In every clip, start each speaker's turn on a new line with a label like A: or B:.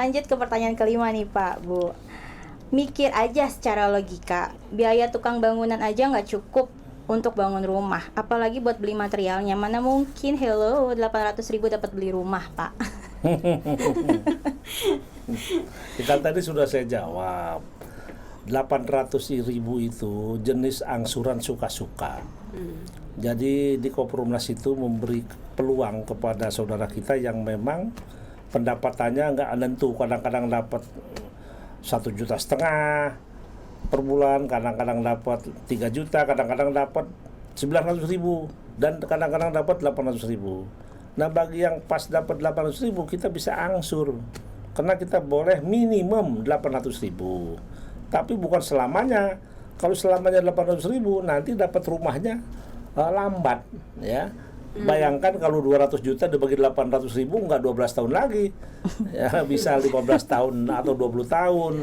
A: Lanjut ke pertanyaan kelima nih Pak, Bu. Mikir aja secara logika, biaya tukang bangunan aja nggak cukup untuk bangun rumah, apalagi buat beli materialnya. Mana mungkin, 800.000 dapat beli rumah, Pak.
B: Kita tadi sudah saya jawab. 800.000 itu jenis angsuran suka-suka. Jadi di Kopperumnas itu memberi peluang kepada saudara kita yang memang pendapatannya nggak menentu. Kadang-kadang dapat 1,5 juta per bulan, kadang-kadang dapat 3 juta, kadang-kadang dapat 900.000 dan kadang-kadang dapat 800.000. Nah, bagi yang pas dapat 800.000 kita bisa angsur karena kita boleh minimum 800.000. Tapi bukan selamanya. Kalau selamanya 800.000 nanti dapat rumahnya lambat, ya. Bayangkan kalau 200 juta dibagi 800.000 nggak 12 tahun lagi, ya, bisa 15 tahun atau 20 tahun.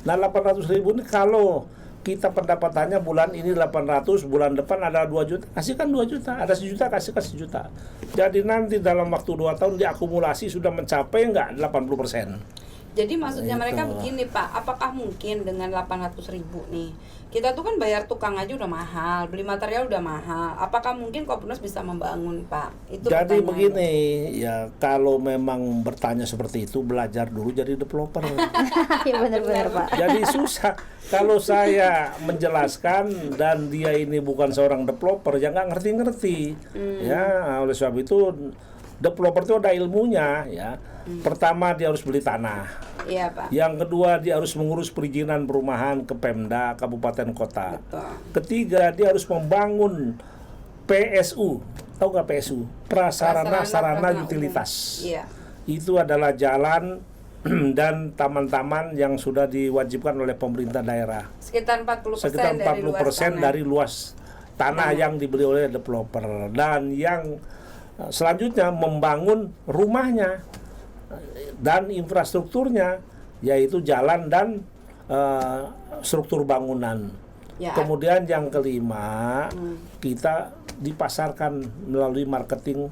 B: Nah, 800.000 ini kalau kita pendapatannya bulan ini 800, bulan depan ada 2 juta, kasihkan 2 juta, ada 1 juta, kasihkan 1 juta. Jadi nanti dalam waktu 2 tahun diakumulasi sudah mencapai nggak 80%.
C: Jadi maksudnya mereka begini Pak, apakah mungkin dengan 800.000 nih, kita tuh kan bayar tukang aja udah mahal, beli material udah mahal, apakah mungkin Kopperumnas bisa membangun Pak? Itu
B: jadi begini, ya kalau memang bertanya seperti itu, belajar dulu jadi developer.
A: Ya benar-benar Pak.
B: Jadi susah. Kalau saya menjelaskan dan dia ini bukan seorang developer, ya nggak ngerti-ngerti. Ya, oleh sebab itu developer itu ada ilmunya, ya. Pertama dia harus beli tanah.
C: Iya Pak.
B: Yang kedua dia harus mengurus perizinan perumahan ke Pemda, kabupaten kota.
C: Betul.
B: Ketiga dia harus membangun PSU. Tahu nggak PSU? Prasarana Sarana Utilitas.
C: Iya.
B: Itu adalah jalan dan taman-taman yang sudah diwajibkan oleh pemerintah daerah.
C: Sekitar 40%
B: Sekitar 40% dari luas tanah yang dibeli oleh developer. Dan yang selanjutnya membangun rumahnya dan infrastrukturnya, yaitu jalan dan struktur bangunan.
C: Ya.
B: Kemudian yang kelima, kita dipasarkan melalui marketing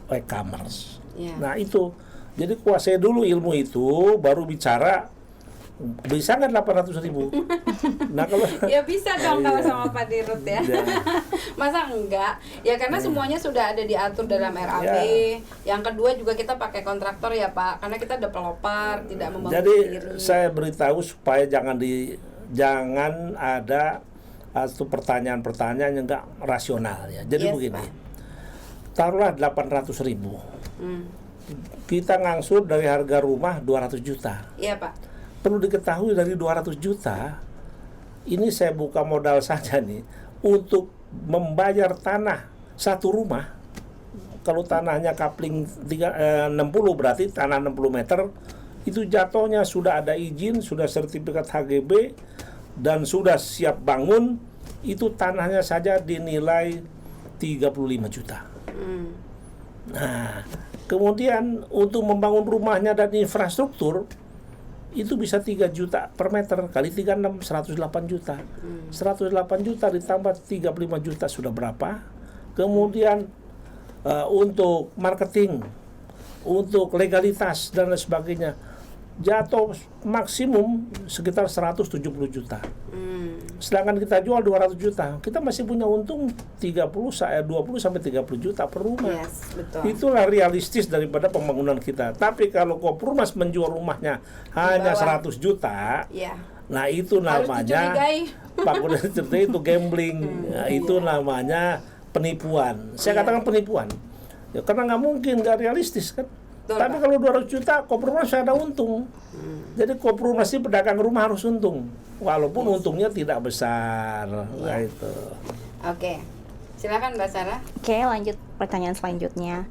B: e-commerce.
C: Ya.
B: Nah itu, jadi kuasai dulu ilmu itu, baru bicara bisa nggak 800.000? Nah kalau
C: ya bisa dong kalau sama Pak Dirut ya. Masa enggak? Ya karena semuanya sudah ada diatur dalam RAP. Yang kedua juga kita pakai kontraktor ya Pak, karena kita developer, tidak membangun
B: jadi
C: sendiri.
B: saya beritahu supaya jangan ada atau pertanyaan-pertanyaan yang nggak rasional ya. Jadi
C: Yes,
B: begini,
C: Pak.
B: taruhlah 800.000. Kita ngangsur dari harga rumah 200 juta.
C: Iya Pak.
B: Perlu diketahui dari 200 juta, ini saya buka modal saja nih, untuk membayar tanah satu rumah. Kalau tanahnya kapling 60 berarti tanah 60 meter, itu jatuhnya sudah ada izin, sudah sertifikat HGB, dan sudah siap bangun, itu tanahnya saja dinilai 35 juta. Nah, kemudian untuk membangun rumahnya dan infrastruktur, itu bisa 3 juta per meter kali 36, 108 juta. 108 juta ditambah 35 juta sudah berapa? Kemudian untuk marketing, untuk legalitas dan lain sebagainya, jatuh maksimum sekitar 170 juta. Sedangkan kita jual 200 juta, kita masih punya untung 20 sampai 30 juta per rumah.
C: Yes, betul.
B: Itulah realistis daripada pembangunan kita. Tapi kalau Kopperumnas menjual rumahnya hanya 100 juta,
C: ya.
B: Nah itu namanya Pak Kuda cerita itu gambling. Nah, itu namanya penipuan. Saya katakan penipuan. Ya, karena nggak mungkin, nggak realistis kan.
C: Betul,
B: tapi kalau 200 juta Kopperumnas ada untung. Jadi Kopperumnas ini pedagang rumah harus untung, walaupun untungnya tidak besar. Nah itu.
C: Oke. Silakan Mbak Sarah.
A: Oke, lanjut pertanyaan selanjutnya.